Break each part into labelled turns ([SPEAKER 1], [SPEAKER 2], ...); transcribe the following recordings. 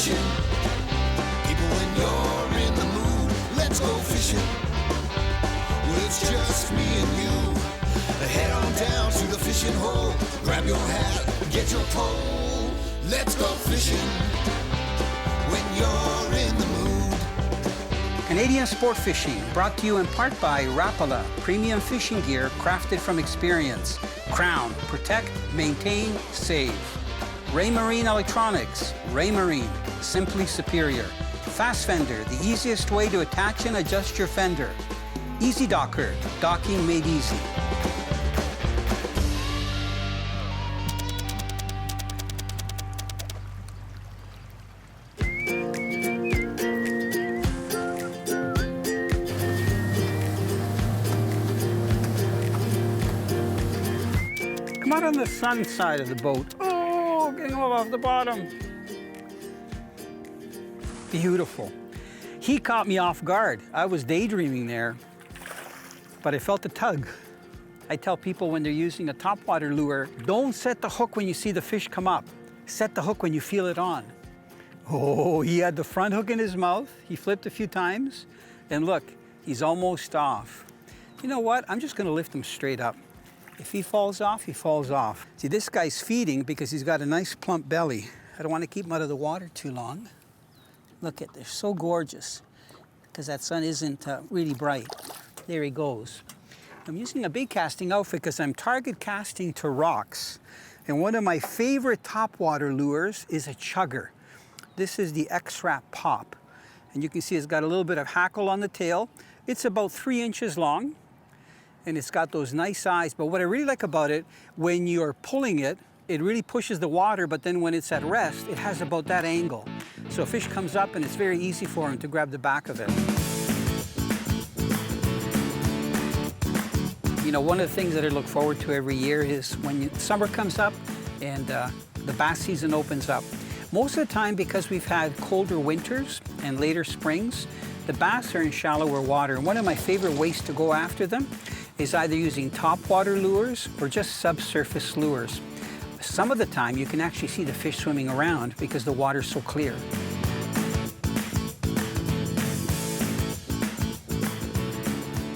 [SPEAKER 1] fishing. People, when you're in the mood, let's go fishing. Well, it's just me and you. Head on down to the fishing hole. Grab your hat, get your pole. Let's go fishing when you're in the mood.
[SPEAKER 2] Canadian Sport Fishing, brought to you in part by Rapala, premium fishing gear crafted from experience. Crown, protect, maintain, save. Ray Marine Electronics, Ray Marine, simply superior. Fast Fender, the easiest way to attach and adjust your fender. Easy Docker, docking made easy. Come out on the sun side of the boat. Oh, getting all off the bottom. Beautiful. He caught me off guard. I was daydreaming there, but I felt a tug. I tell people when they're using a topwater lure, don't set the hook when you see the fish come up. Set the hook when you feel it on. Oh, he had the front hook in his mouth. He flipped a few times, and look, he's almost off. You know what? I'm just gonna lift him straight up. If he falls off, he falls off. See, this guy's feeding because he's got a nice plump belly. I don't want to keep him out of the water too long. Look at, they're so gorgeous because that sun isn't really bright. There he goes. I'm using a big casting outfit because I'm target casting to rocks. And one of my favorite topwater lures is a chugger. This is the X-Rap Pop. And you can see it's got a little bit of hackle on the tail. It's about 3 inches long. And it's got those nice eyes. But what I really like about it, when you're pulling it, it really pushes the water, but then when it's at rest, it has about that angle. So a fish comes up and it's very easy for him to grab the back of it. You know, one of the things that I look forward to every year is when summer comes up and the bass season opens up. Most of the time, because we've had colder winters and later springs, the bass are in shallower water. And one of my favorite ways to go after them is either using topwater lures or just subsurface lures. Some of the time you can actually see the fish swimming around because the water's so clear.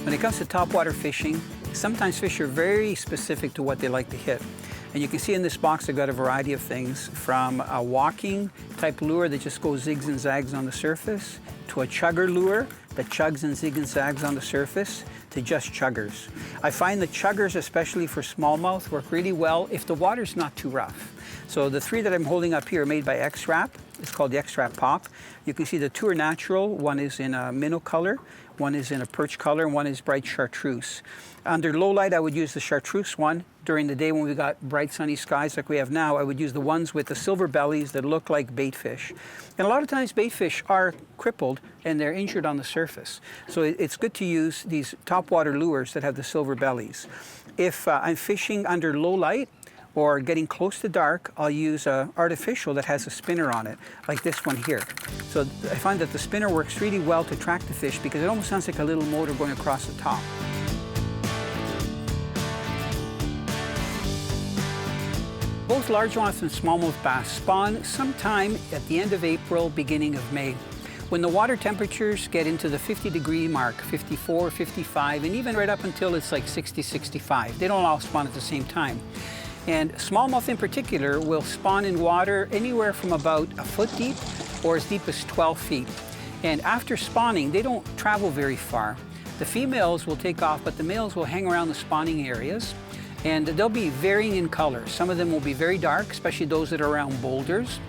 [SPEAKER 2] When it comes to topwater fishing, sometimes fish are very specific to what they like to hit. And you can see in this box I've got a variety of things, from a walking type lure that just goes zigs and zags on the surface, to a chugger lure that chugs and zigs and zags on the surface, to just chuggers. I find the chuggers, especially for smallmouth, work really well if the water's not too rough. So the 3 that I'm holding up here are made by X-Rap. It's called the X-Rap Pop. You can see the 2 are natural. One is in a minnow color, one is in a perch color, and one is bright chartreuse. Under low light, I would use the chartreuse one. During the day when we got bright sunny skies like we have now, I would use the ones with the silver bellies that look like bait fish. And a lot of times bait fish are crippled and they're injured on the surface. So it's good to use these topwater lures that have the silver bellies. If I'm fishing under low light or getting close to dark, I'll use an artificial that has a spinner on it, like this one here. So I find that the spinner works really well to track the fish because it almost sounds like a little motor going across the top. Both largemouth and smallmouth bass spawn sometime at the end of April, beginning of May. When the water temperatures get into the 50-degree mark, 54, 55, and even right up until it's like 60, 65. They don't all spawn at the same time. And smallmouth in particular will spawn in water anywhere from about a foot deep or as deep as 12 feet. And after spawning, they don't travel very far. The females will take off, but the males will hang around the spawning areas. And they'll be varying in color. Some of them will be very dark, especially those that are around boulders.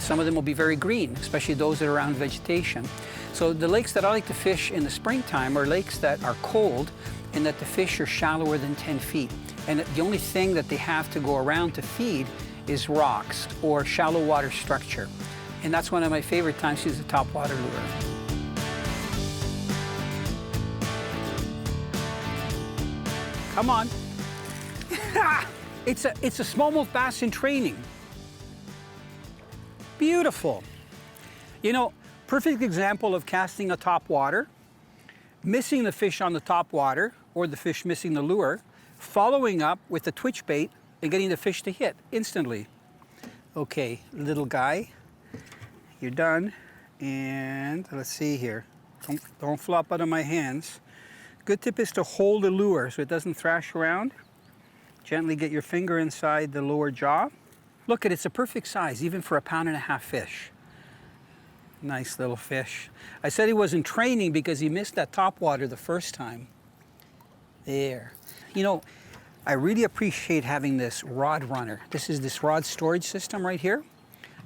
[SPEAKER 2] Some of them will be very green, especially those that are around vegetation. So the lakes that I like to fish in the springtime are lakes that are cold and that the fish are shallower than 10 feet. And the only thing that they have to go around to feed is rocks or shallow water structure. And that's one of my favorite times to use a topwater lure. Come on. It's a smallmouth bass in training. Beautiful. You know, perfect example of casting a topwater, missing the fish on the topwater, or the fish missing the lure, following up with the twitch bait and getting the fish to hit instantly. Okay, little guy, you're done. And let's see here. Don't flop out of my hands. Good tip is to hold the lure so it doesn't thrash around. Gently get your finger inside the lower jaw. Look at it, it's a perfect size, even for a 1.5 pound fish. Nice little fish. I said he wasn't training because he missed that topwater the first time. There. You know, I really appreciate having this rod runner. This is this rod storage system right here.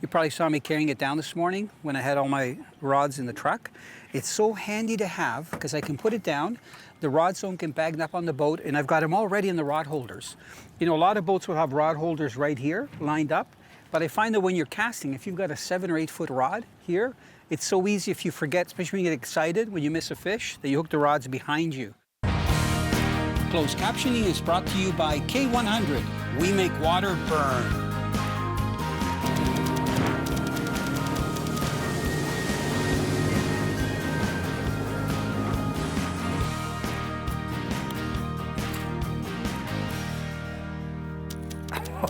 [SPEAKER 2] You probably saw me carrying it down this morning when I had all my rods in the truck. It's so handy to have because I can put it down. The rods don't get bagged up on the boat, and I've got them already in the rod holders. You know, a lot of boats will have rod holders right here lined up, but I find that when you're casting, if you've got a 7 or 8 foot rod here, it's so easy if you forget, especially when you get excited, when you miss a fish, that you hook the rods behind you. Closed captioning is brought to you by K100. We make water burn.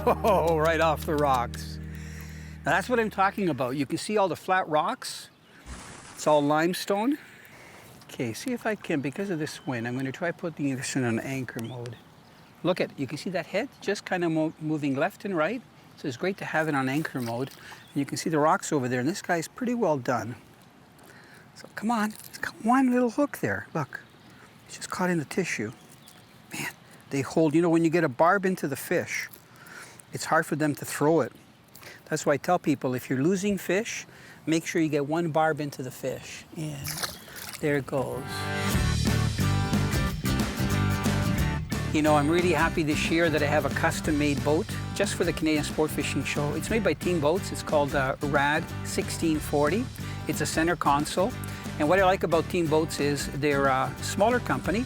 [SPEAKER 2] Oh, right off the rocks. Now that's what I'm talking about. You can see all the flat rocks. It's all limestone. Okay, see if I can, because of this wind, I'm going to try putting this in an anchor mode. Look at, you can see that head just kind of moving left and right. So it's great to have it on anchor mode. And you can see the rocks over there, and this guy's pretty well done. So come on, it's got one little hook there. Look, it's just caught in the tissue. Man, they hold, you know, when you get a barb into the fish, it's hard for them to throw it. That's why I tell people, if you're losing fish, make sure you get one barb into the fish. Yeah, there it goes. You know, I'm really happy this year that I have a custom-made boat just for the Canadian Sport Fishing Show. It's made by Team Boats. It's called RAD 1640. It's a center console. And what I like about Team Boats is they're a smaller company,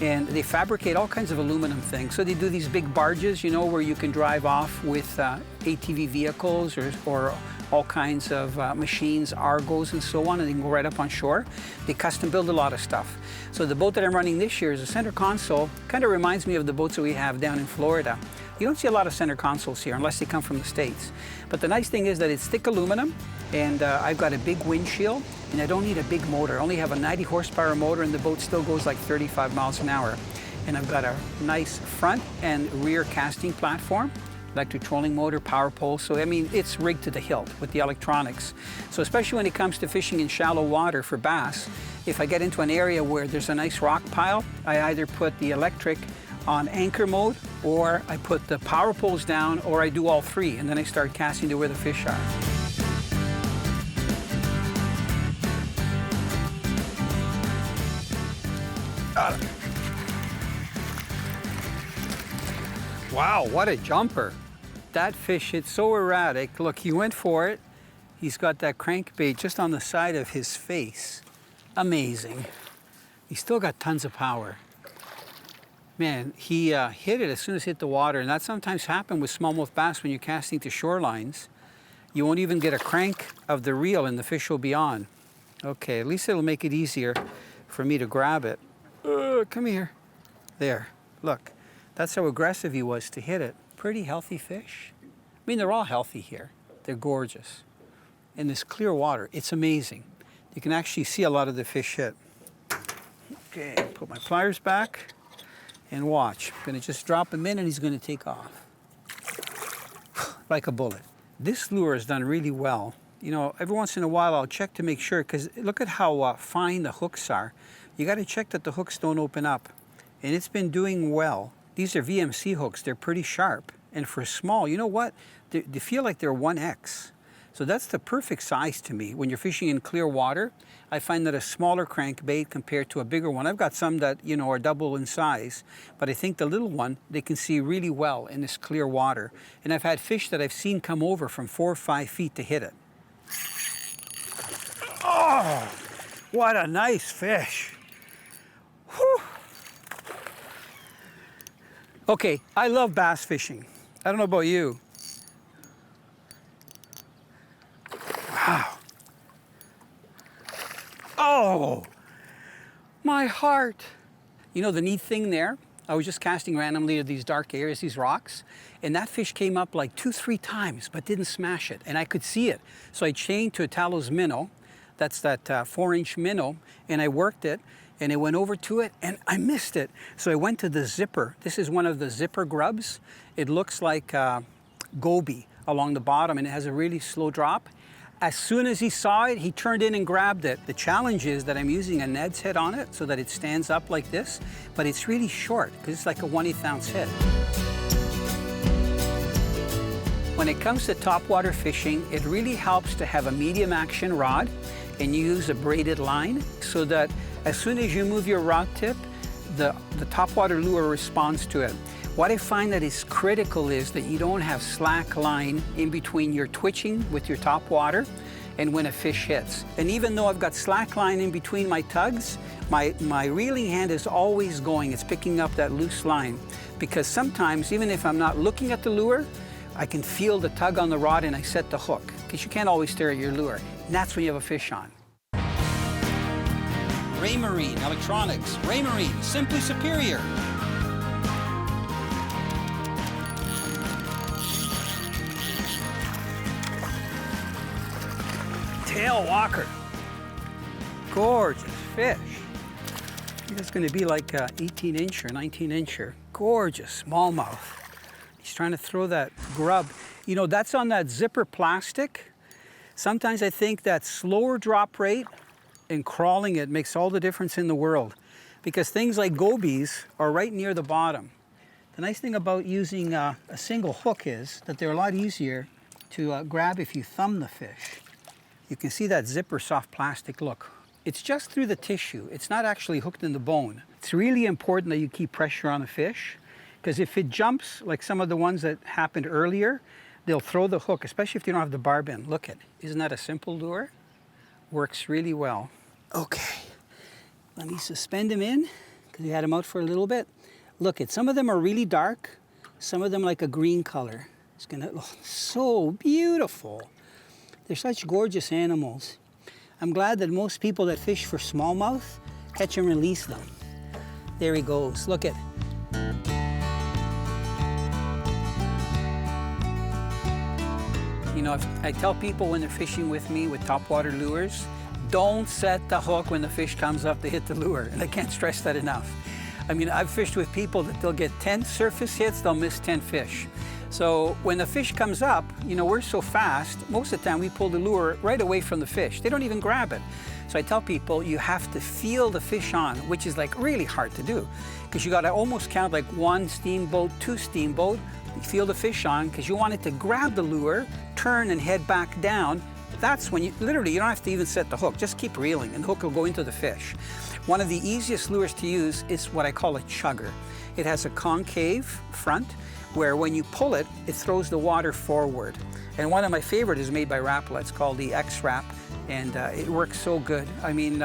[SPEAKER 2] and they fabricate all kinds of aluminum things. So they do these big barges, you know, where you can drive off with ATV vehicles or all kinds of machines, Argos and so on, and they can go right up on shore. They custom build a lot of stuff. So the boat that I'm running this year is a center console. Kind of reminds me of the boats that we have down in Florida. You don't see a lot of center consoles here unless they come from the States. But the nice thing is that it's thick aluminum, and I've got a big windshield, and I don't need a big motor. I only have a 90 horsepower motor, and the boat still goes like 35 miles an hour. And I've got a nice front and rear casting platform, electric trolling motor, power pole. So, I mean, it's rigged to the hilt with the electronics. So especially when it comes to fishing in shallow water for bass, if I get into an area where there's a nice rock pile, I either put the electric on anchor mode, or I put the power poles down, or I do all three, and then I start casting to where the fish are. Wow, what a jumper. That fish hit so erratic. Look, he went for it. He's got that crankbait just on the side of his face. Amazing. He's still got tons of power. Man, he hit it as soon as it hit the water, and that sometimes happens with smallmouth bass when you're casting to shorelines. You won't even get a crank of the reel and the fish will be on. Okay, at least it'll make it easier for me to grab it. Come here. There, look. That's how aggressive he was to hit it. Pretty healthy fish. I mean, they're all healthy here. They're gorgeous. In this clear water, it's amazing. You can actually see a lot of the fish hit. Okay, put my pliers back. And watch, I'm gonna just drop him in and he's gonna take off. Like a bullet. This lure has done really well. You know, every once in a while I'll check to make sure, because look at how fine the hooks are. You gotta check that the hooks don't open up. And it's been doing well. These are VMC hooks, they're pretty sharp. And for small, you know what? They feel like they're 1X. So that's the perfect size to me. When you're fishing in clear water, I find that a smaller crankbait compared to a bigger one. I've got some that, you know, are double in size, but I think the little one, they can see really well in this clear water. And I've had fish that I've seen come over from 4 or 5 feet to hit it. Oh, what a nice fish. Whew. Okay, I love bass fishing. I don't know about you. Wow. Oh, my heart. You know, the neat thing there I was just casting randomly at these dark areas, these rocks, and that fish came up like 2-3 times, but didn't smash it, and I could see it. So I chained to Italo's minnow, that's that 4-inch minnow, and I worked it, and it went over to it, and I missed it. So I went to the zipper. This is one of the zipper grubs. It looks like goby along the bottom, and it has a really slow drop. As soon as he saw it, he turned in and grabbed it. The challenge is that I'm using a Ned's head on it so that it stands up like this, but it's really short because it's like a 1/8 ounce head. When it comes to topwater fishing, it really helps to have a medium action rod and use a braided line so that as soon as you move your rod tip, the topwater lure responds to it. What I find that is critical is that you don't have slack line in between your twitching with your topwater and when a fish hits. And even though I've got slack line in between my tugs, my reeling hand is always going. It's picking up that loose line because sometimes, even if I'm not looking at the lure, I can feel the tug on the rod and I set the hook because you can't always stare at your lure. And that's when you have a fish on. Raymarine Electronics. Raymarine, simply superior. Tail walker. Gorgeous fish. I think it's going to be like an 18-incher, 19-incher. Gorgeous smallmouth. He's trying to throw that grub. You know, that's on that zipper plastic. Sometimes I think that slower drop rate and crawling it makes all the difference in the world because things like gobies are right near the bottom. The nice thing about using a single hook is that they're a lot easier to grab if you thumb the fish. You can see that zipper soft plastic look. It's just through the tissue. It's not actually hooked in the bone. It's really important that you keep pressure on the fish because if it jumps like some of the ones that happened earlier, they'll throw the hook, especially if you don't have the barb in. Look at, isn't that a simple lure? Works really well. Okay, let me suspend him in because we had him out for a little bit. Look at, some of them are really dark, some of them like a green color. It's gonna look so beautiful. They're such gorgeous animals. I'm glad that most people that fish for smallmouth catch and release them. There he goes, look at. You know, I tell people when they're fishing with me with topwater lures, don't set the hook when the fish comes up to hit the lure, and I can't stress that enough. I mean, I've fished with people that they'll get 10 surface hits, they'll miss 10 fish. So when the fish comes up, you know, we're so fast, most of the time we pull the lure right away from the fish. They don't even grab it. So I tell people you have to feel the fish on, which is like really hard to do because you got to almost count like 1 steamboat, 2 steamboat. You feel the fish on because you want it to grab the lure, turn and head back down. That's when you literally, you don't have to even set the hook, just keep reeling and the hook will go into the fish. One of the easiest lures to use is what I call a chugger. It has a concave front where when you pull it, it throws the water forward. And one of my favorite is made by Rapala. It's called the X-Rap, and it works so good. I mean,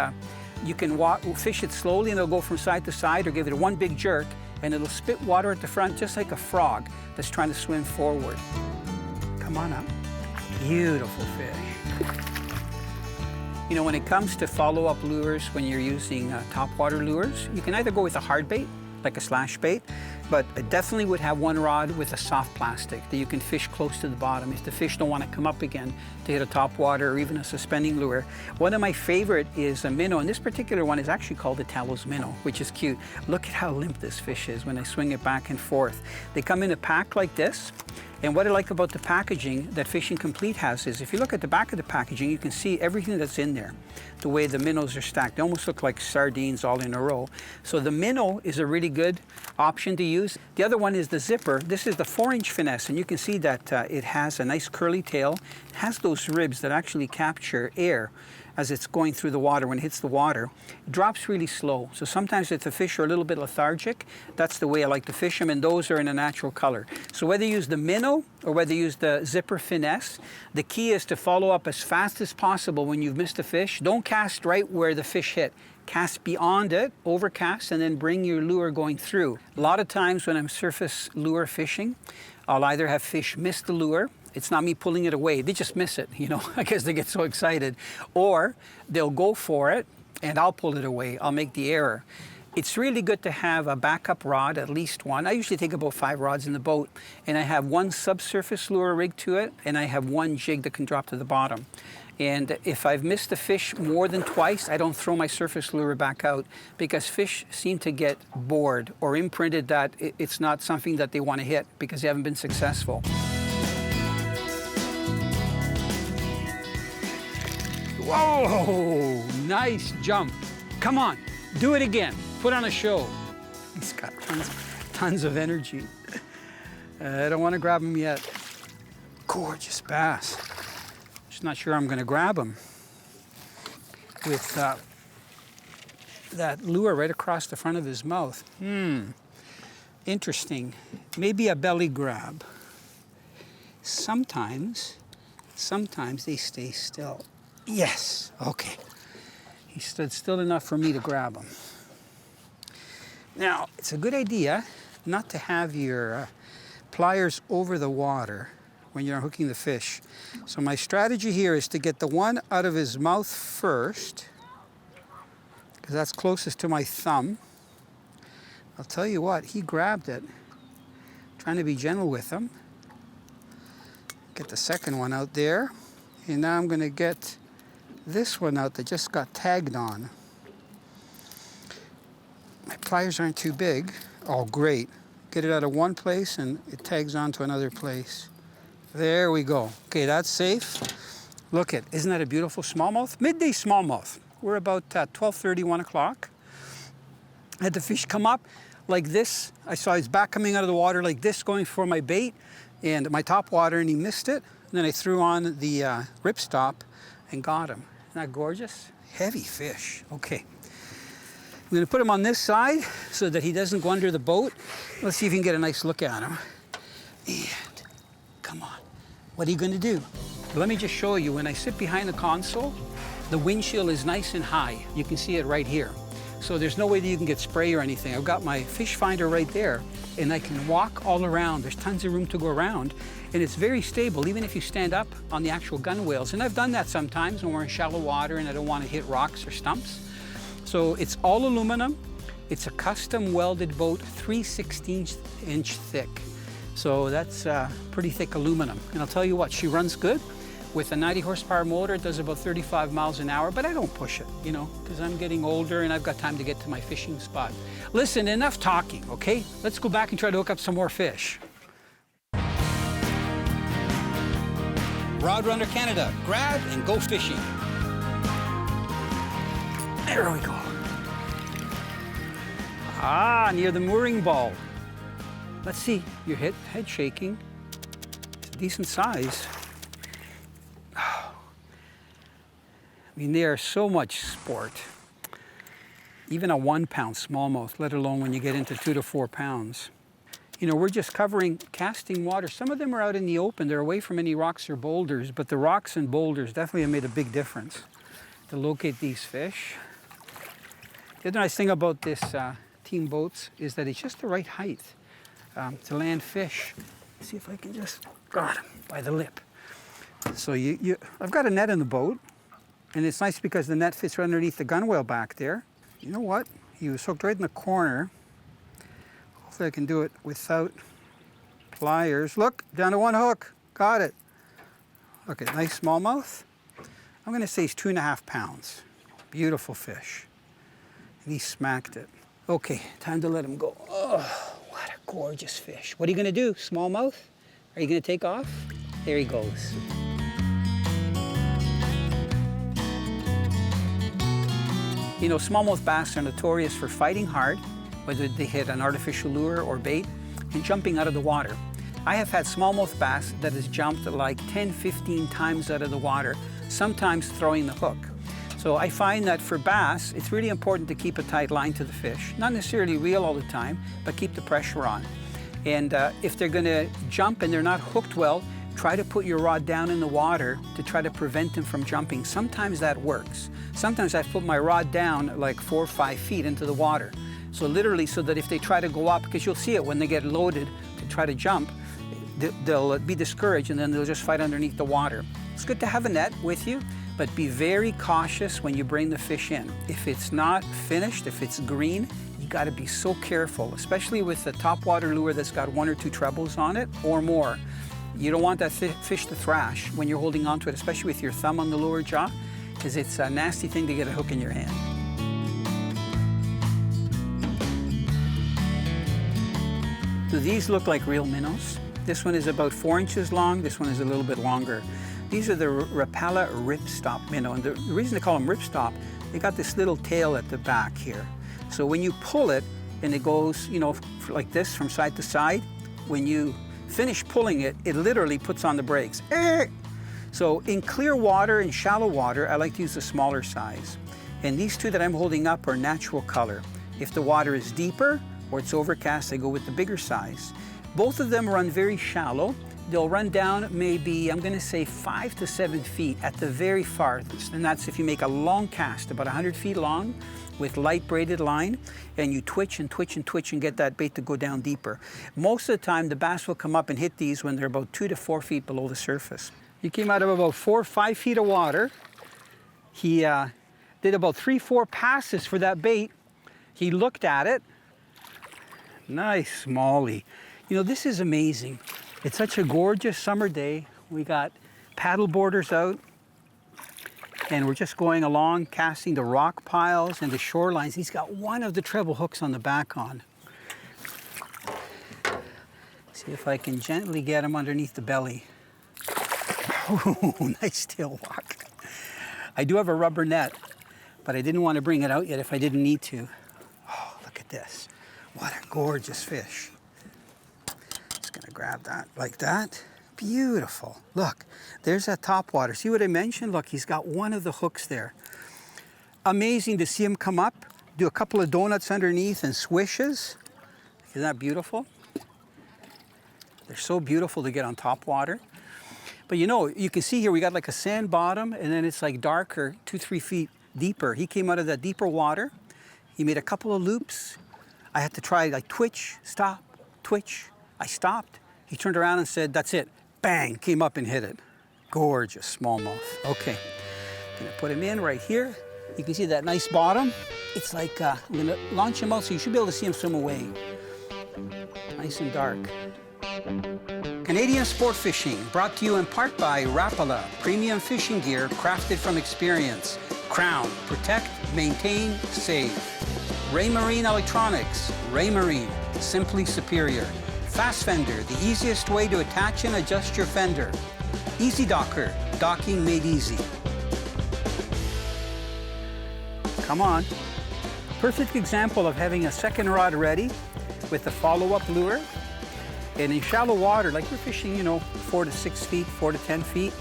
[SPEAKER 2] you can fish it slowly and it'll go from side to side or give it one big jerk and it'll spit water at the front just like a frog that's trying to swim forward. Come on up. Beautiful fish. You know, when it comes to follow-up lures, when you're using topwater lures, you can either go with a hard bait, like a slash bait, but I definitely would have one rod with a soft plastic that you can fish close to the bottom if the fish don't want to come up again to hit a topwater or even a suspending lure. One of my favorite is a minnow, and this particular one is actually called Italo's minnow, which is cute. Look at how limp this fish is when I swing it back and forth. They come in a pack like this. And what I like about the packaging that Fishing Complete has is if you look at the back of the packaging, you can see everything that's in there. The way the minnows are stacked, they almost look like sardines all in a row. So the minnow is a really good option to use. The other one is the zipper. This is the 4-inch Finesse, and you can see that it has a nice curly tail. It has those ribs that actually capture air as it's going through the water. When it hits the water, it drops really slow. So sometimes if the fish are a little bit lethargic, that's the way I like to fish them, and those are in a natural color. So whether you use the minnow or whether you use the zipper Finesse, the key is to follow up as fast as possible when you've missed a fish. Don't cast right where the fish hit. Cast beyond it, overcast, and then bring your lure going through. A lot of times when I'm surface lure fishing, I'll either have fish miss the lure. It's not me pulling it away. They just miss it, you know, I guess they get so excited. Or they'll go for it and I'll pull it away. I'll make the error. It's really good to have a backup rod, at least one. I usually take about 5 rods in the boat, and I have one subsurface lure rigged to it, and I have one jig that can drop to the bottom. And if I've missed a fish more than twice, I don't throw my surface lure back out, because fish seem to get bored or imprinted that it's not something that they want to hit because they haven't been successful. Whoa, nice jump. Come on, do it again. Put on a show. He's got tons of energy. I don't want to grab him yet. Gorgeous bass. Just not sure I'm going to grab him with that lure right across the front of his mouth. Interesting. Maybe a belly grab. Sometimes they stay still. Yes, okay. He stood still enough for me to grab him. Now, it's a good idea not to have your pliers over the water when you're hooking the fish. So my strategy here is to get the one out of his mouth first, because that's closest to my thumb. I'll tell you what, he grabbed it. Trying to be gentle with him. Get the second one out there. And now I'm gonna get this one out that just got tagged on. My pliers aren't too big. Oh, great. Get it out of one place and it tags on to another place. There we go. Okay, that's safe. Look isn't that a beautiful smallmouth? Midday smallmouth. We're about 12:30, 1 o'clock. I had the fish come up like this. I saw his back coming out of the water like this, going for my bait and my topwater, and he missed it. And then I threw on the ripstop and got him. Isn't that gorgeous? Heavy fish. Okay. I'm going to put him on this side so that he doesn't go under the boat. Let's see if you can get a nice look at him. And come on. What are you going to do? Let me just show you. When I sit behind the console, the windshield is nice and high. You can see it right here. So there's no way that you can get spray or anything. I've got my fish finder right there, and I can walk all around. There's tons of room to go around, and it's very stable, even if you stand up on the actual gunwales. And I've done that sometimes when we're in shallow water and I don't want to hit rocks or stumps. So it's all aluminum. It's a custom welded boat, 3/16" thick. So that's pretty thick aluminum. And I'll tell you what, she runs good. With a 90 horsepower motor, it does about 35 miles an hour, but I don't push it, you know, because I'm getting older and I've got time to get to my fishing spot. Listen, enough talking, okay? Let's go back and try to hook up some more fish. Rod Runner Canada, grab and go fishing. There we go. Ah, near the mooring ball. Let's see, your head shaking. It's a decent size. I mean, they are so much sport. Even a 1 pound smallmouth, let alone when you get into 2 to 4 pounds. You know, we're just covering casting water. Some of them are out in the open. They're away from any rocks or boulders, but the rocks and boulders definitely have made a big difference to locate these fish. The other nice thing about this team boats is that it's just the right height to land fish. Let's see if I can just got him by the lip. So I've got a net in the boat, and it's nice because the net fits right underneath the gunwale back there. You know what? He was hooked right in the corner. Hopefully I can do it without pliers. Look, down to one hook. Got it. Look at nice smallmouth. I'm going to say he's 2.5 pounds. Beautiful fish. And he smacked it. Okay, time to let him go. Oh, what a gorgeous fish. What are you going to do, smallmouth? Are you going to take off? There he goes. You know, smallmouth bass are notorious for fighting hard, whether they hit an artificial lure or bait, and jumping out of the water. I have had smallmouth bass that has jumped like 10, 15 times out of the water, sometimes throwing the hook. So I find that for bass, it's really important to keep a tight line to the fish. Not necessarily reel all the time, but keep the pressure on. And if they're gonna jump and they're not hooked well, try to put your rod down in the water to try to prevent them from jumping. Sometimes that works. Sometimes I put my rod down like 4 or 5 feet into the water. So literally so that if they try to go up, because you'll see it when they get loaded to try to jump, they'll be discouraged and then they'll just fight underneath the water. It's good to have a net with you, but be very cautious when you bring the fish in. If it's not finished, if it's green, You got to be so careful, especially with the topwater lure that's got 1 or 2 trebles on it or more. You don't want that fish to thrash when you're holding onto it, especially with your thumb on the lower jaw, because it's a nasty thing to get a hook in your hand. So these look like real minnows. This one is about 4 inches long. This one is a little bit longer. These are the Rapala ripstop minnow. And the reason they call them ripstop, they got this little tail at the back here. So when you pull it and it goes, you know, like this from side to side, when you finish pulling it, it literally puts on the brakes. So in clear water and shallow water, I like to use the smaller size. And these two that I'm holding up are natural color. If the water is deeper or it's overcast, I go with the bigger size. Both of them run very shallow. They'll run down maybe, I'm gonna say 5 to 7 feet at the very farthest. And that's if you make a long cast, about 100 feet long, with light braided line, and you twitch and twitch and twitch and get that bait to go down deeper. Most of the time, the bass will come up and hit these when they're about 2 to 4 feet below the surface. He came out of about 4 or 5 feet of water. He did about 3 or 4 passes for that bait. He looked at it. Nice smallie. You know, this is amazing. It's such a gorgeous summer day. We got paddle boarders out, and we're just going along, casting the rock piles and the shorelines. He's got one of the treble hooks on the back on. See if I can gently get him underneath the belly. Oh, nice tail walk. I do have a rubber net, but I didn't want to bring it out yet if I didn't need to. Oh, look at this. What a gorgeous fish. Just gonna grab that like that. Beautiful. Look, there's that topwater. See what I mentioned? Look, he's got one of the hooks there. Amazing to see him come up, do a couple of donuts underneath and swishes. Isn't that beautiful? They're so beautiful to get on topwater. But you know, you can see here we got like a sand bottom, and then it's like darker, 2 or 3 feet deeper. He came out of that deeper water. He made a couple of loops. I had to try like twitch, stop, twitch. I stopped. He turned around and said, that's it. Bang, came up and hit it. Gorgeous smallmouth. Okay, gonna put him in right here. You can see that nice bottom. It's like, I'm gonna launch him out so you should be able to see him swim away. Nice and dark. Canadian Sport Fishing, brought to you in part by Rapala, premium fishing gear crafted from experience. Crown, protect, maintain, save. Ray Marine Electronics, Ray Marine, simply superior. Fast Fender, the easiest way to attach and adjust your fender. Easy Docker, docking made easy. Come on. Perfect example of having a second rod ready with a follow-up lure. And in shallow water, like we're fishing, you know, 4 to 6 feet, 4 to 10 feet,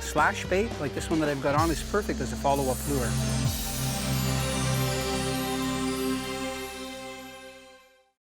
[SPEAKER 2] slash bait, like this one that I've got on, is perfect as a follow-up lure.